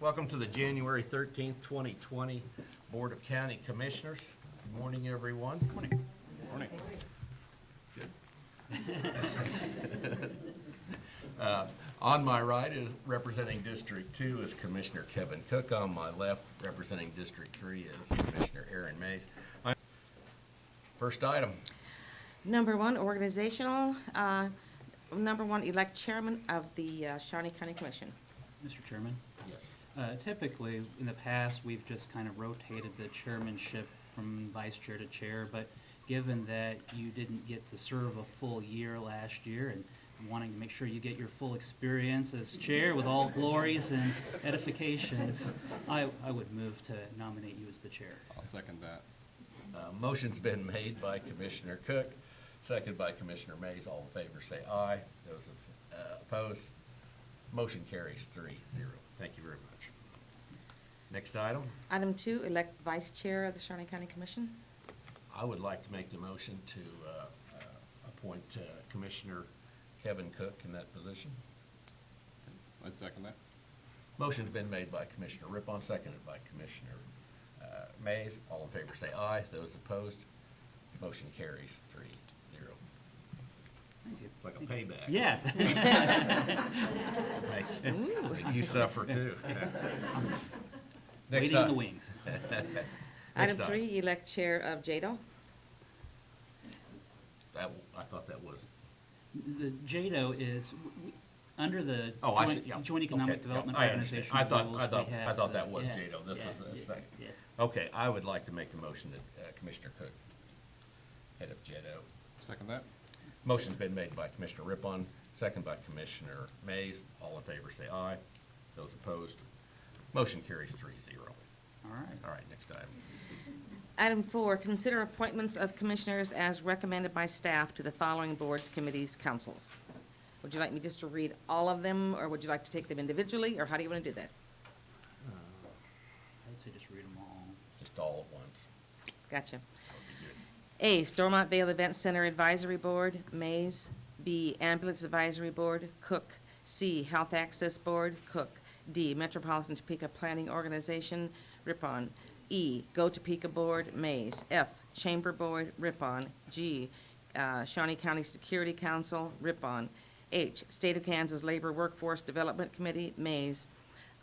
Welcome to the January 13th, 2020 Board of County Commissioners. Good morning, everyone. Morning. Morning. On my right is representing District 2 is Commissioner Kevin Cook. On my left, representing District 3 is Commissioner Aaron Mays. First item. Number one, organizational. Number one, elect chairman of the Shawnee County Commission. Mr. Chairman, Yes. typically, in the past, we've just kind of rotated the chairmanship from vice chair to chair, but given that you didn't get to serve a full year last year and wanting to make sure you get your full experience as chair with all glories and edifications, I would move to nominate you as the chair. I'll second that. Motion's been made by Commissioner Cook, seconded by Commissioner Mays. All in favor say aye. Those opposed, motion carries 3-0. Thank you very much. Next item. Item two, elect vice chair of the Shawnee County Commission. I would like to make the motion to appoint Commissioner Kevin Cook in that position. I'd second that. Motion's been made by Commissioner Rippon, seconded by Commissioner Mays. All in favor say aye. Those opposed, motion carries 3-0. Thank you. It's like a payback. Yeah. Make you suffer too. Next Waiting in the up. wings. Next Item up. three, elect chair of JADO. I thought that was, The JADO is, under the oh, I see, yeah. Joint Economic Okay, Development yeah, I understand. Organization rules, we I have thought the- that was yeah, JADO. This yeah, was a yeah, second. yeah. Okay, I would like to make the motion that Commissioner Cook, head of JADO. Second that. Motion's been made by Commissioner Rippon, second by Commissioner Mays. All in favor say aye. Those opposed, motion carries 3-0. All right. All right, next item. Item four, consider appointments of commissioners as recommended by staff to the following boards, committees, councils. Would you like me just to read all of them, or would you like to take them individually, or how do you want to do that? I'd say just read them all. Just all at once. Gotcha. That would be good. A, Stormont Vale Event Center Advisory Board, Mays. B, Ambulance Advisory Board, Cook. C, Health Access Board, Cook. D, Metropolitan Topeka Planning Organization, Rippon. E, Go Topeka Board, Mays. F, Chamber Board, Rippon. G, Shawnee County Security Council, Rippon. H, State of Kansas Labor Workforce Development Committee, Mays.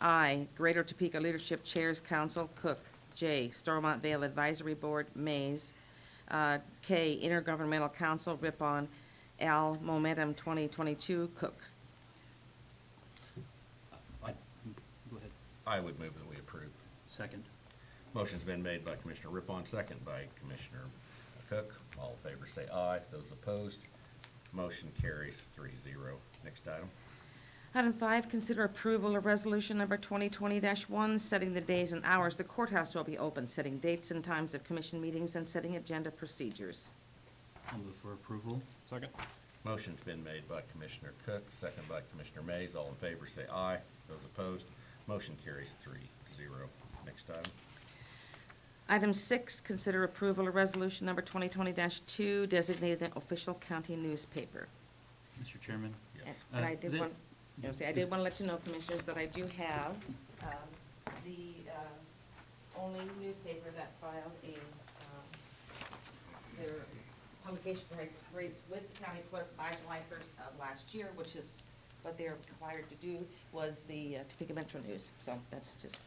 I, Greater Topeka Leadership Chairs Council, Cook. J, Stormont Vale Advisory Board, Mays. K, Intergovernmental Council, Rippon. L, Momentum 2022, Cook. Go ahead. I would move that we approve. Second. Motion's been made by Commissioner Rippon, second by Commissioner Cook. All in favor say aye. Those opposed, motion carries 3-0. Next item. Item five, consider approval of resolution number 2020-1, setting the days and hours the courthouse will be open, setting dates and times of commission meetings, and setting agenda procedures. I'll move for approval. Second. Motion's been made by Commissioner Cook, second by Commissioner Mays. All in favor say aye. Those opposed, motion carries 3-0. Next item. Item six, consider approval of resolution number 2020-2, designated an official county newspaper. Mr. Chairman? Yes. And I did want, this- I did want to let you know, Commissioners, that I do have the only newspaper that filed their publication rates with the county clerk by July 1st of last year, which is what they are required to do, was the Topeka Metro News. So that's just,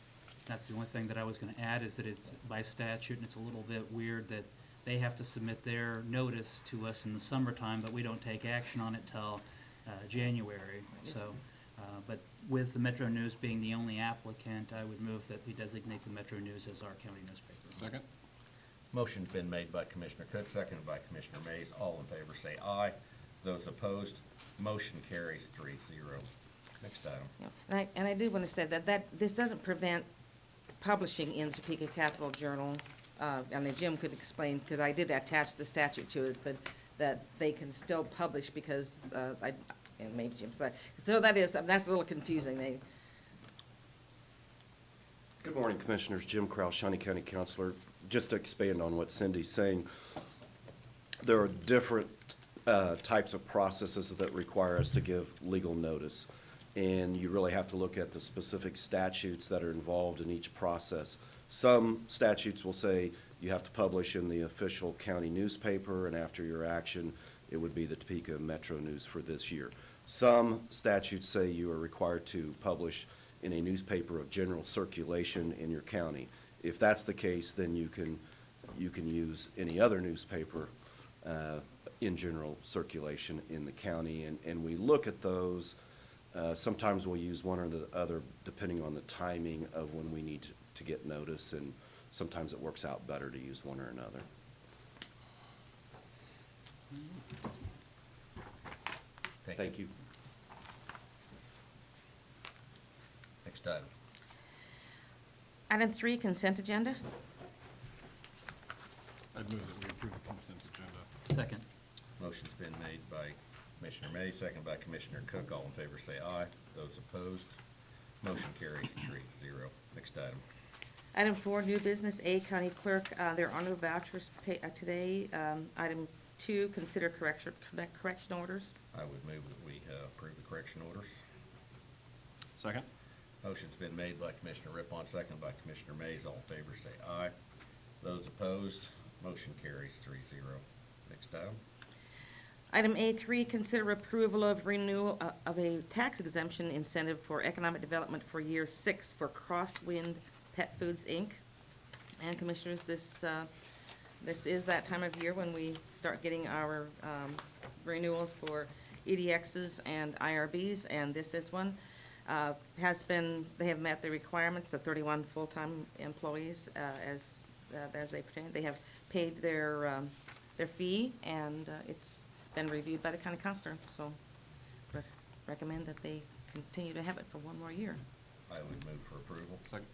That's the only thing that I was gonna add, is that it's by statute, and it's a little bit weird that they have to submit their notice to us in the summertime, but we don't take action on it till January. So, but with the Metro News being the only applicant, I would move that we designate the Metro News as our county newspaper. Second. Motion's been made by Commissioner Cook, seconded by Commissioner Mays. All in favor say aye. Those opposed, motion carries 3-0. Next item. you know, and I do want to say that this doesn't prevent publishing in the Topeka Capital Journal. And then Jim could explain, because I did attach the statute to it, but that they can still publish because and maybe Jim's like, so that's a little confusing. Good morning, Commissioners. Jim Krause, Shawnee County Councilor. Just to expand on what Cindy's saying, there are different types of processes that require us to give legal notice. and you really have to look at the specific statutes that are involved in each process. Some statutes will say you have to publish in the official county newspaper, and after your action, it would be the Topeka Metro News for this year. Some statutes say you are required to publish in a newspaper of general circulation in your county. If that's the case, then you can use any other newspaper in general circulation in the county, and we look at those. Sometimes we'll use one or the other depending on the timing of when we need to get notice, and sometimes it works out better to use one or another. Thank you. Next item. Item 3, consent agenda. I'd move that we approve the consent agenda. Second. Motion's been made by Commissioner May, second by Commissioner Cook. All in favor say aye. Those opposed, motion carries 3-0. Next item. Item 4, new business, A, county clerk, there are no vouchers today. Item 2, consider correction orders. I would move that we approve the correction orders. Second? Motion's been made by Commissioner Rippon, second by Commissioner Mays. All in favor say aye. Those opposed, motion carries 3-0. Next item. Item A3, consider approval of renewal of a tax exemption incentive for economic development for year 6 for Crosswind Pet Foods, Inc. And Commissioners, this is that time of year when we start getting our renewals for EDXs and IRBs, and this is one. They have met the requirements of 31 full-time employees as they pertain. They have paid their fee, and it's been reviewed by the county counselor, so recommend that they continue to have it for one more year. I would move for approval. Second?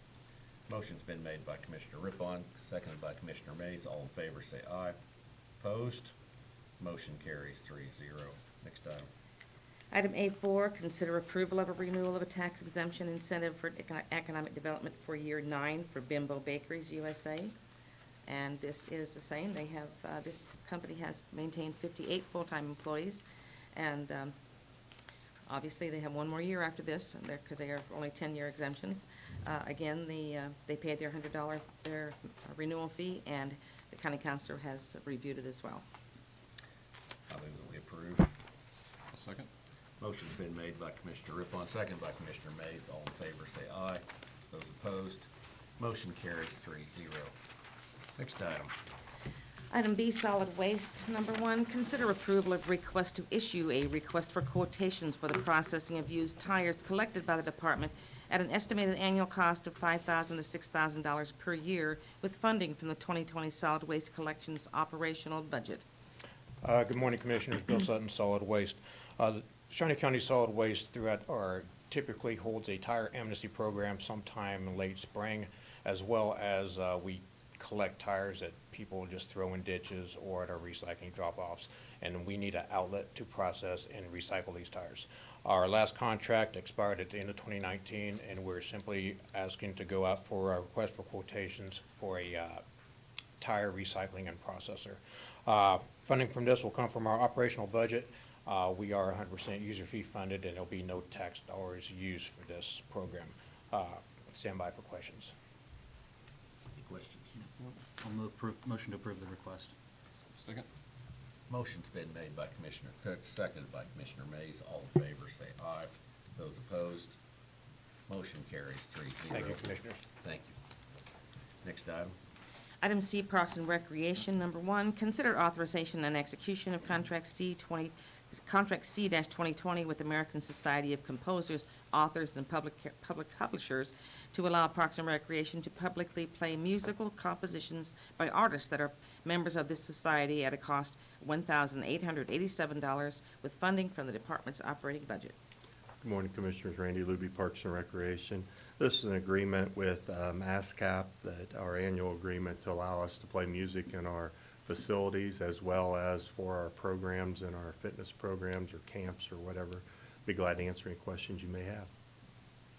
Motion's been made by Commissioner Rippon, seconded by Commissioner Mays. All in favor say aye. Opposed, motion carries 3-0. Next item. Item A4, consider approval of a renewal of a tax exemption incentive for economic development for year 9 for Bimbo Bakeries USA. And this is the same. They have, this company has maintained 58 full-time employees, and obviously they have one more year after this, because they are only 10-year exemptions. Again, they paid their $100 renewal fee, and the county counselor has reviewed it as well. I move that we approve. A second? Motion's been made by Commissioner Rippon, seconded by Commissioner Mays. All in favor say aye. Those opposed, motion carries 3-0. Next item. Item B, solid waste. Number 1, consider approval of request to issue a request for quotations for the processing of used tires collected by the department at an estimated annual cost of $5,000 to $6,000 per year, with funding from the 2020 solid waste collections operational budget. Good morning, Commissioners. Bill Sutton, Solid Waste. The Shawnee County Solid Waste typically holds a tire amnesty program sometime in late spring, as well as we collect tires that people just throw in ditches or at our recycling drop-offs, and we need an outlet to process and recycle these tires. Our last contract expired at the end of 2019, and we're simply asking to go out for a request for quotations for a tire recycling and processor. Funding from this will come from our operational budget. We are 100% user fee funded, and there'll be no tax dollars used for this program. Stand by for questions. Any questions? I'll motion to approve the request. Second? Motion's been made by Commissioner Cook, seconded by Commissioner Mays. All in favor say aye. Those opposed, motion carries 3-0. Thank you, Commissioners. Thank you. Next item. Item C, Parks and Recreation. Number 1, consider authorization and execution of Contract C-2020 with American Society of Composers, Authors, and Public Publishers to allow Parks and Recreation to publicly play musical compositions by artists that are members of this society at a cost of $1,887 with funding from the department's operating budget. Good morning, Commissioners. Randy Luby, Parks and Recreation. This is an agreement with ASCAP, that our annual agreement to allow us to play music in our facilities as well as for our programs and our fitness programs or camps or whatever. Be glad to answer any questions you may have.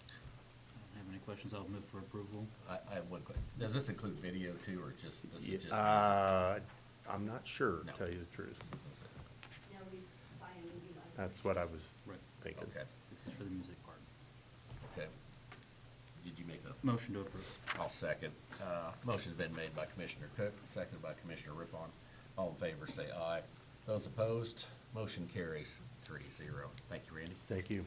I don't have any questions. I'll move for approval. I have one question. Does this include video too, or this is just? I'm not sure, No. to tell you the truth. That's what I was Right. thinking. Okay, This is for the music part. okay. Did you make a? Motion to approve. I'll second. Motion's been made by Commissioner Cook, seconded by Commissioner Rippon. All in favor say aye. Those opposed, motion carries 3-0. Thank you, Randy. Thank you.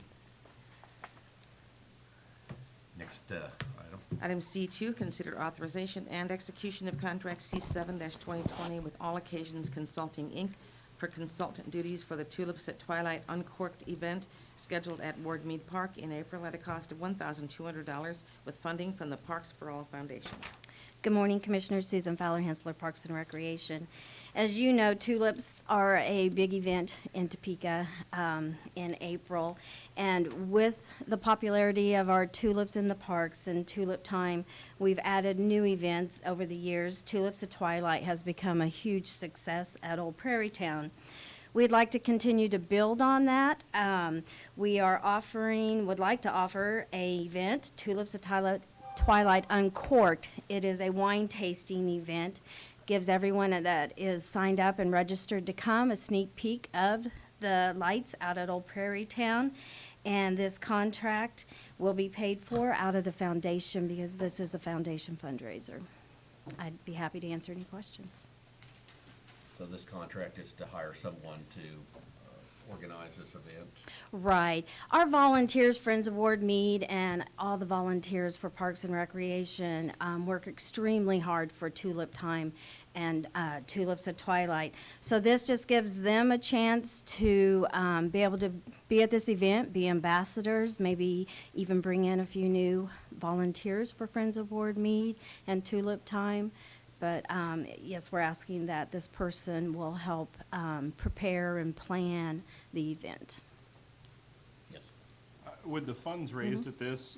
Next item. Item C2, consider authorization and execution of contract C7-2020 with All Occasions Consulting, Inc. for consultant duties for the Tulips at Twilight Uncorked event scheduled at Ward Mead Park in April at a cost of $1,200 with funding from the Parks for All Foundation. Good morning, Commissioners. Susan Fowler, Hensler Parks and Recreation. As you know, tulips are a big event in Topeka in April. And with the popularity of our tulips in the parks and tulip time, we've added new events over the years. Tulips at Twilight has become a huge success at Old Prairie Town. We'd like to continue to build on that. We would like to offer a event, Tulips at Twilight Uncorked. It is a wine tasting event. Gives everyone that is signed up and registered to come a sneak peek of the lights out at Old Prairie Town. And this contract will be paid for out of the foundation because this is a foundation fundraiser. I'd be happy to answer any questions. So this contract is to hire someone to organize this event? Right. Our volunteers, Friends of Ward Mead, and all the volunteers for Parks and Recreation work extremely hard for Tulip Time and Tulips at Twilight. So this just gives them a chance to be able to be at this event, be ambassadors, maybe even bring in a few new volunteers for Friends of Ward Mead and Tulip Time. But yes, we're asking that this person will help prepare and plan the event. Yes. Would the funds raised at this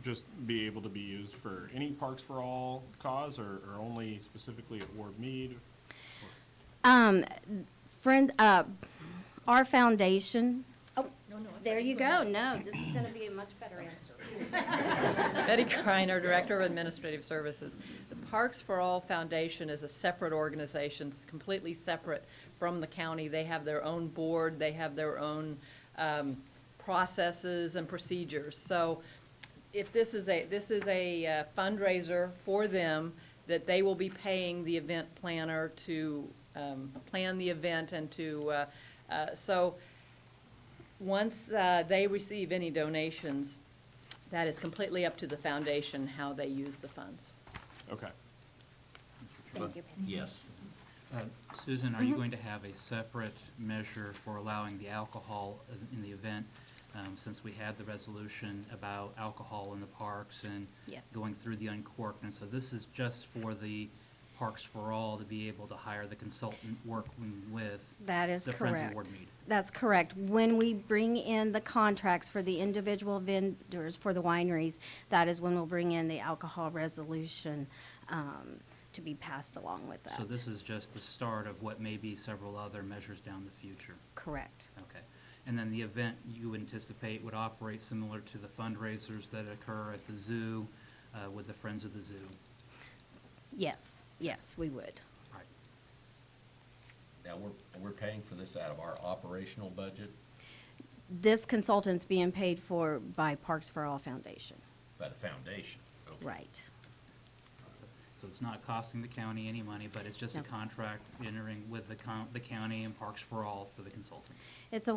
just be able to be used for any Parks for All cause or only specifically at Ward Mead? Our foundation, there you go. No, this is going to be a much better answer. Betty Kreiner, Director of Administrative Services. The Parks for All Foundation is a separate organization, it's completely separate from the county. They have their own board, they have their own processes and procedures. So if this is a fundraiser for them, that they will be paying the event planner to plan the event and to, so once they receive any donations, that is completely up to the foundation how they use the funds. Okay. Thank you. Yes. Susan, are you going to have a separate measure for allowing the alcohol in the event? Since we had the resolution about alcohol in the parks and Yes. going through the uncorked, and so this is just for the Parks for All to be able to hire the consultant working with That is the correct. Friends of Ward Mead. That's correct. When we bring in the contracts for the individual vendors for the wineries, that is when we'll bring in the alcohol resolution to be passed along with that. So this is just the start of what may be several other measures down the future. Correct. Okay. And then the event you anticipate would operate similar to the fundraisers that occur at the zoo with the Friends of the Zoo? Yes, yes, we would. Right. Now, we're paying for this out of our operational budget, This consultant's being paid for by Parks for All Foundation. by the foundation. Okay. Right. So it's not costing the county any money, but it's just a No. contract entering with the county and Parks for All for the consultant. It's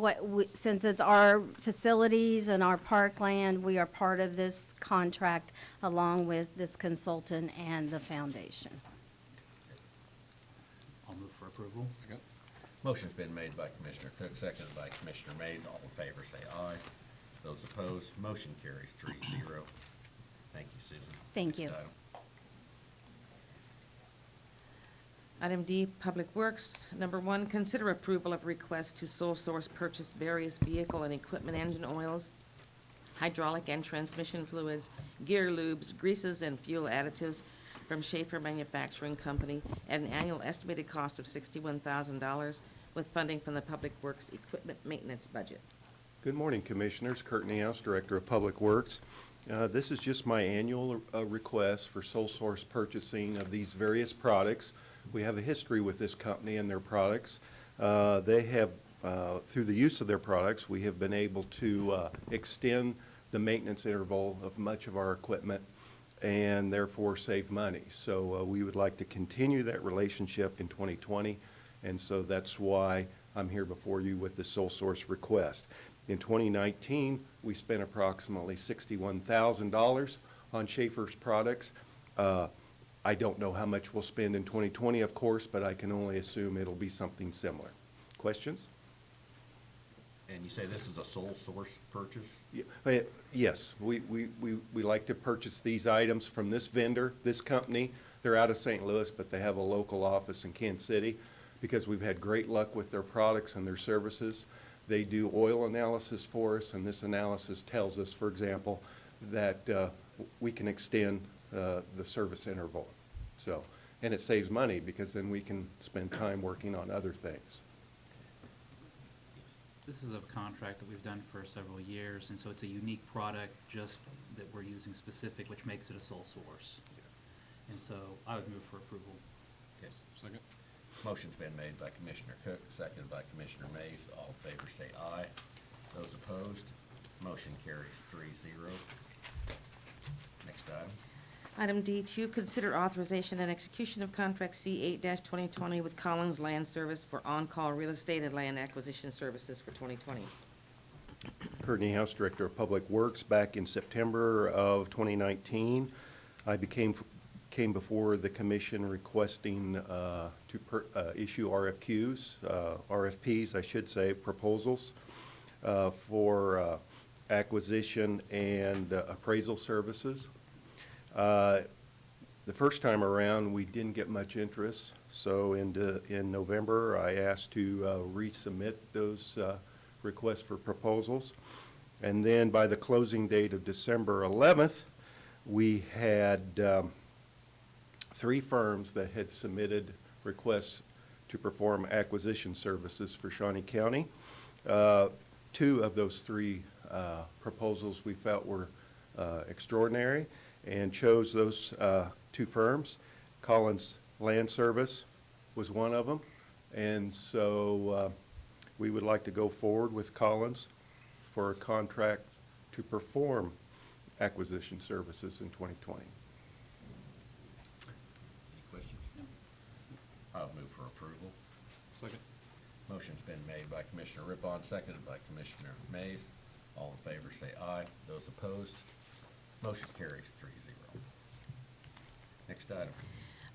since it's our facilities and our parkland, we are part of this contract along with this consultant and the foundation. I'll move for approval. Second. Motion's been made by Commissioner Cook, seconded by Commissioner Mays. All in favor say aye. Those opposed, motion carries 3-0. Thank you, Susan. Thank you. Next item. Item D, Public Works. Number 1, consider approval of request to sole source purchase various vehicle and equipment engine oils, hydraulic and transmission fluids, gear lubes, greases, and fuel additives from Schaefer Manufacturing Company at an annual estimated cost of $61,000 with funding from the Public Works Equipment Maintenance Budget. Good morning, Commissioners. Kurt Neos, Director of Public Works. This is just my annual request for sole source purchasing of these various products. We have a history with this company and their products. They have through the use of their products, we have been able to extend the maintenance interval of much of our equipment and therefore save money. So we would like to continue that relationship in 2020, and so that's why I'm here before you with the sole source request. In 2019, we spent approximately $61,000 on Schaefer's products. I don't know how much we'll spend in 2020, of course, but I can only assume it'll be something similar. Questions? And you say this is a sole source purchase? Yes, we like to purchase these items from this vendor, this company. They're out of St. Louis, but they have a local office in Kansas City because we've had great luck with their products and their services. They do oil analysis for us, and this analysis tells us, for example, that we can extend the service interval. So, and it saves money because then we can spend time working on other things. This is a contract that we've done for several years, and so it's a unique product just that we're using specific, which makes it a sole source. And so I would move for approval. Okay. Second? Motion's been made by Commissioner Cook, seconded by Commissioner Mays. All in favor say aye. Those opposed, motion carries 3-0. Next item. Item D2, consider authorization and execution of contract C8-2020 with Collins Land Service for on-call real estate and land acquisition services for 2020. Kurt Niehaus, Director of Public Works. Back in September of 2019, I came before the commission requesting to issue RFPs, I should say, proposals for acquisition and appraisal services. The first time around, we didn't get much interest, so in November, I asked to resubmit those requests for proposals. And then by the closing date of December 11th, we had 3 firms that had submitted requests to perform acquisition services for Shawnee County. 2 of those 3 proposals we felt were extraordinary, and chose those 2 firms. Collins Land Service was one of them, and so we would like to go forward with Collins for a contract to perform acquisition services in 2020. Any questions? I'll move for approval. Second? Motion's been made by Commissioner Rippon, seconded by Commissioner Mays. All in favor say aye. Those opposed, motion carries 3-0. Next item.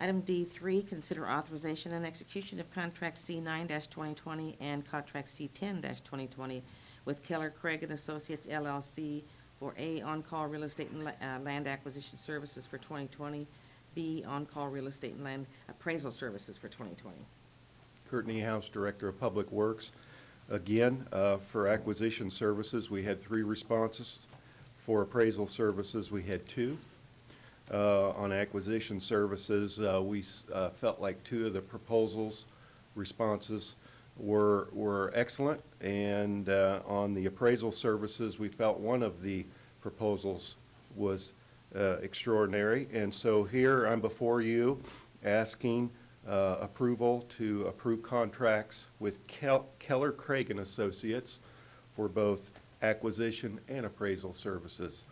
Item D3, consider authorization and execution of contract C9-2020 and contract C10-2020 with Keller, Craig and Associates LLC for A, on-call real estate and land acquisition services for 2020, B, on-call real estate and land appraisal services for 2020. Kurt Niehaus, Director of Public Works. Again, for acquisition services, we had 3 responses. For appraisal services, we had 2. On acquisition services, we felt like 2 of the proposals, responses were excellent. And on the appraisal services, we felt one of the proposals was extraordinary. And so here I'm before you asking approval to approve contracts with Keller, Craig and Associates for both acquisition and appraisal services.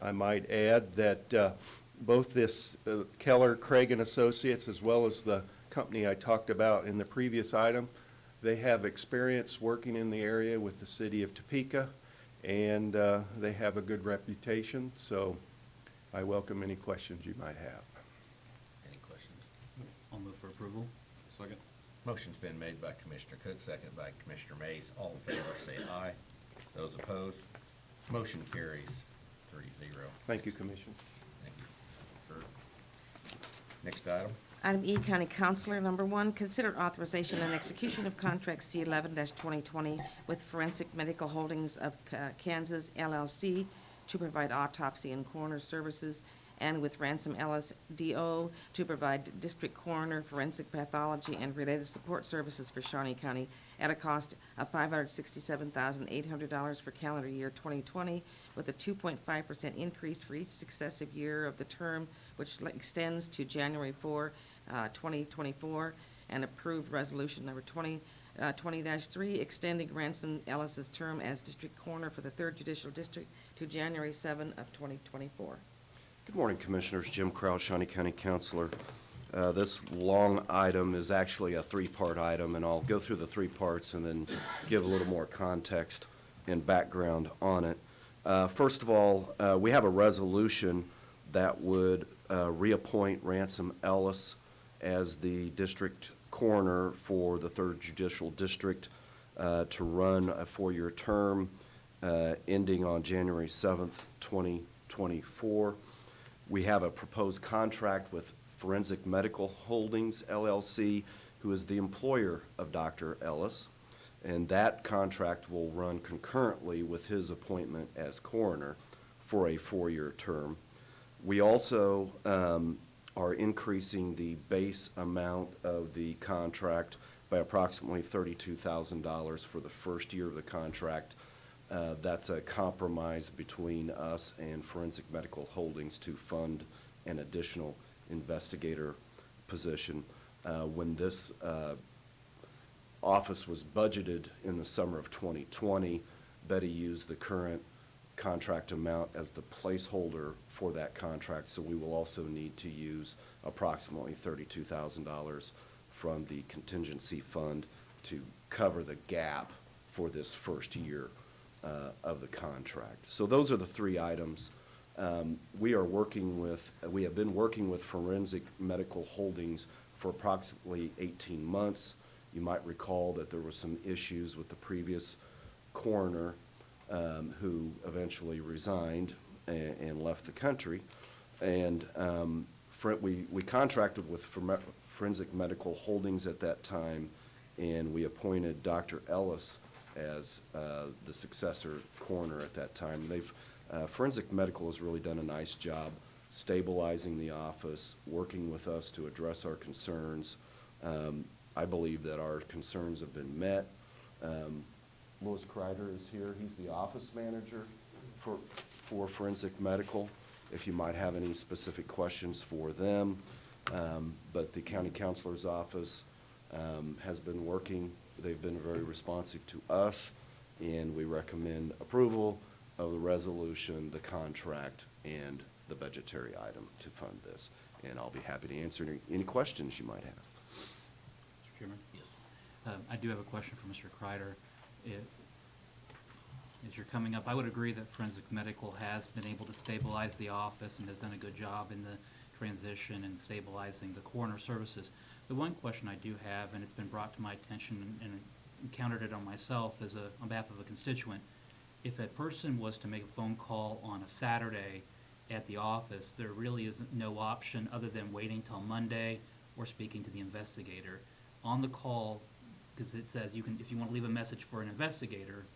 I might add that both this Keller, Craig and Associates, as well as the company I talked about in the previous item, they have experience working in the area with the city of Topeka, and they have a good reputation, so I welcome any questions you might have. Any questions? I'll move for approval. Second? Motion's been made by Commissioner Cook, seconded by Commissioner Mays. All in favor say aye. Those opposed, motion carries 3-0. Thank you, Commissioner. Thank you. Kurt. Next item. Item E, County Counselor, number 1, consider authorization and execution of contract C11-2020 with Forensic Medical Holdings of Kansas LLC to provide autopsy and coroner services, and with Ransom Ellis DO to provide district coroner, forensic pathology, and related support services for Shawnee County at a cost of $567,800 for calendar year 2020, with a 2.5% increase for each successive year of the term, which extends to January 4, 2024, and approved resolution number 20-3, extending Ransom Ellis's term as district coroner for the 3rd Judicial District to January 7 of 2024. Good morning, Commissioners. Jim Kraut, Shawnee County Counselor. This long item is actually a three-part item, and I'll go through the three parts and then give a little more context and background on it. First of all, we have a resolution that would reappoint Ransom Ellis as the district coroner for the 3rd Judicial District to run a 4-year term ending on January 7th, 2024. We have a proposed contract with Forensic Medical Holdings, LLC, who is the employer of Dr. Ellis, and that contract will run concurrently with his appointment as coroner for a 4-year term. We also are increasing the base amount of the contract by approximately $32,000 for the first year of the contract. That's a compromise between us and Forensic Medical Holdings to fund an additional investigator position. When this office was budgeted in the summer of 2020, Betty used the current contract amount as the placeholder for that contract, so we will also need to use approximately $32,000 from the contingency fund to cover the gap for this first year of the contract. So those are the three items. We have been working with Forensic Medical Holdings for approximately 18 months. You might recall that there were some issues with the previous coroner who eventually resigned and left the country. And we contracted with Forensic Medical Holdings at that time, and we appointed Dr. Ellis as the successor coroner at that time. Forensic Medical has really done a nice job stabilizing the office, working with us to address our concerns. I believe that our concerns have been met. Louis Kreider is here. He's the office manager for Forensic Medical, if you might have any specific questions for them. But the county counselor's office has been working. They've been very responsive to us, and we recommend approval of the resolution, the contract, and the budgetary item to fund this. And I'll be happy to answer any questions you might have. Mr. Chairman? Yes. I do have a question for Mr. Kreider. As you're coming up, I would agree that Forensic Medical has been able to stabilize the office and has done a good job in the transition and stabilizing the coroner services. The one question I do have, and it's been brought to my attention and encountered it on myself on behalf of a constituent, if a person was to make a phone call on a Saturday at the office, there really isn't no option other than waiting till Monday or speaking to the investigator. On the call, because it says if you want to leave a message for an investigator,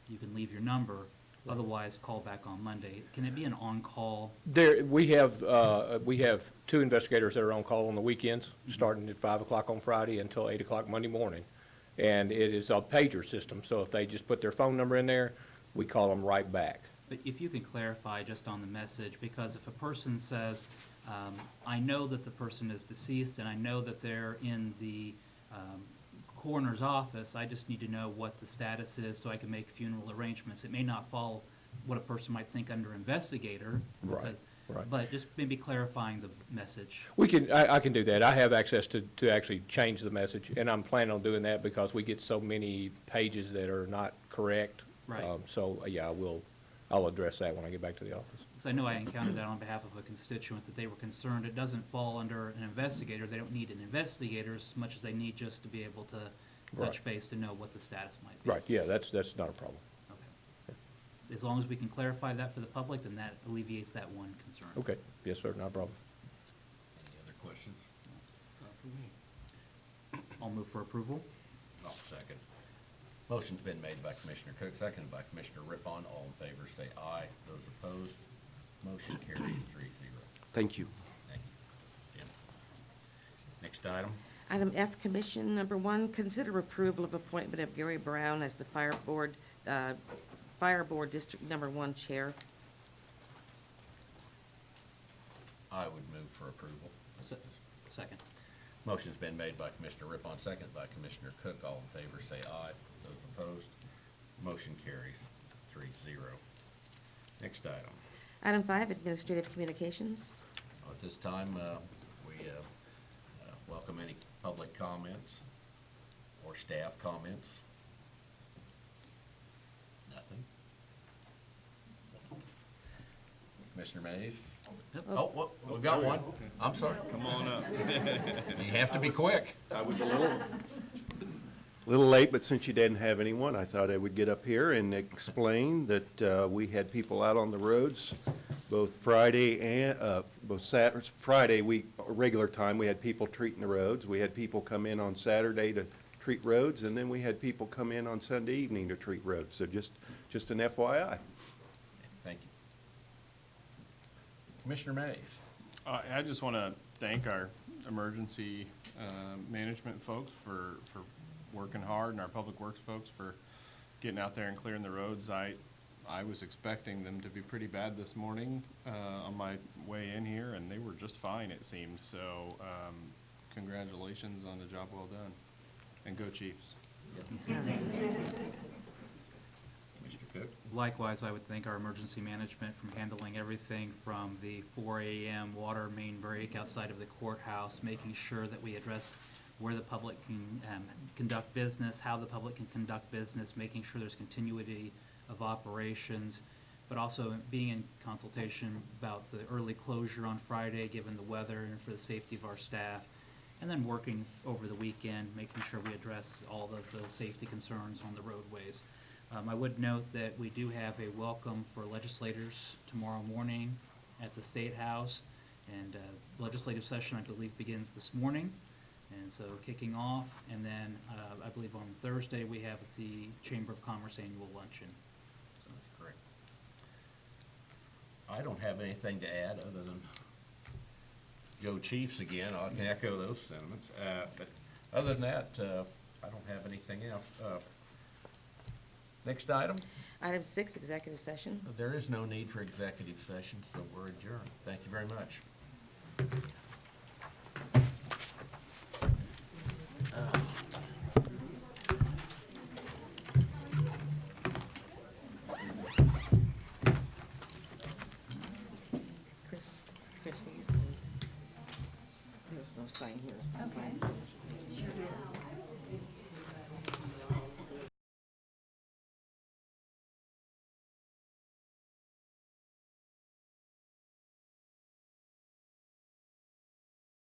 you can leave your number, otherwise call back on Monday. Can it be an on-call? We have 2 investigators that are on call on the weekends, starting at 5 o'clock on Friday until 8 o'clock Monday morning. And it is a pager system, so if they just put their phone number in there, we call them right back. But if you can clarify just on the message, because if a person says, I know that the person is deceased and I know that they're in the coroner's office, I just need to know what the status is so I can make funeral arrangements. It may not fall what a person might think under investigator. Right, right. But just maybe clarifying the message. I can do that. I have access to actually change the message, and I'm planning on doing that because we get so many pages that are not correct. Right. Yeah, I'll address that when I get back to the office. Because I know I encountered that on behalf of a constituent, that they were concerned it doesn't fall under an investigator. They don't need an investigator as much as they need just to be able to touch Right. base to know what the status might be. Right, yeah, that's not a problem. Okay. As long as we can clarify that for the public, then that alleviates that one concern. Okay, yes, sir, not a problem. Any other questions? Not for me. I'll move for approval. I'll second. Motion's been made by Commissioner Cook, seconded by Commissioner Rippon. All in favor say aye. Those opposed, motion carries 3-0. Thank you. Thank you, Jim. Next item. Item F, Commission Number 1, consider approval of appointment of Gary Brown as the Fire Board District Number 1 Chair. I would move for approval. Second. Motion's been made by Commissioner Rippon, second by Commissioner Cook. All in favor say aye. Those opposed, motion carries 3-0. Next item. Item 5, administrative communications. At this time, we welcome any public comments or staff comments. Nothing. Commissioner Mays? Oh, we got one. I'm sorry. Come on up. You have to be quick. I was a little late, but since you didn't have anyone, I thought I would get up here and explain that we had people out on the roads both Friday and, both Saturday, Friday, regular time, we had people treating the roads. We had people come in on Saturday to treat roads, and then we had people come in on Sunday evening to treat roads. So just an FYI. Thank you. Commissioner Mays? I just want to thank our emergency management folks for working hard, and our public works folks for getting out there and clearing the roads. I was expecting them to be pretty bad this morning on my way in here, and they were just fine, it seemed. So congratulations on the job well done, and go Chiefs. Commissioner Cook? Likewise, I would thank our emergency management from handling everything from the 4 a.m. water main break outside of the courthouse, making sure that we address where the public can conduct business, how the public can conduct business, making sure there's continuity of operations, but also being in consultation about the early closure on Friday, given the weather and for the safety of our staff, and then working over the weekend, making sure we address all of the safety concerns on the roadways. I would note that we do have a welcome for legislators tomorrow morning at the State House, and legislative session, I believe, begins this morning. And so kicking off, and then I believe on Thursday, we have the Chamber of Commerce annual luncheon. So that's correct. I don't have anything to add other than go Chiefs again. I can echo those sentiments. But other than that, I don't have anything else. Next item. Item 6, executive session. There is no need for executive session, so we're adjourned. Thank you very much. Chris, will you? There's no sign here. Okay.